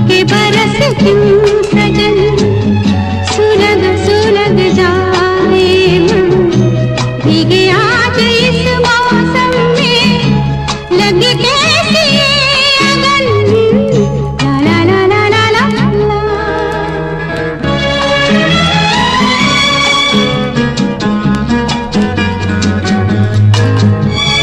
के बरस क्यों सजन, सुलग सुलग जाए मन, भीगे आज इस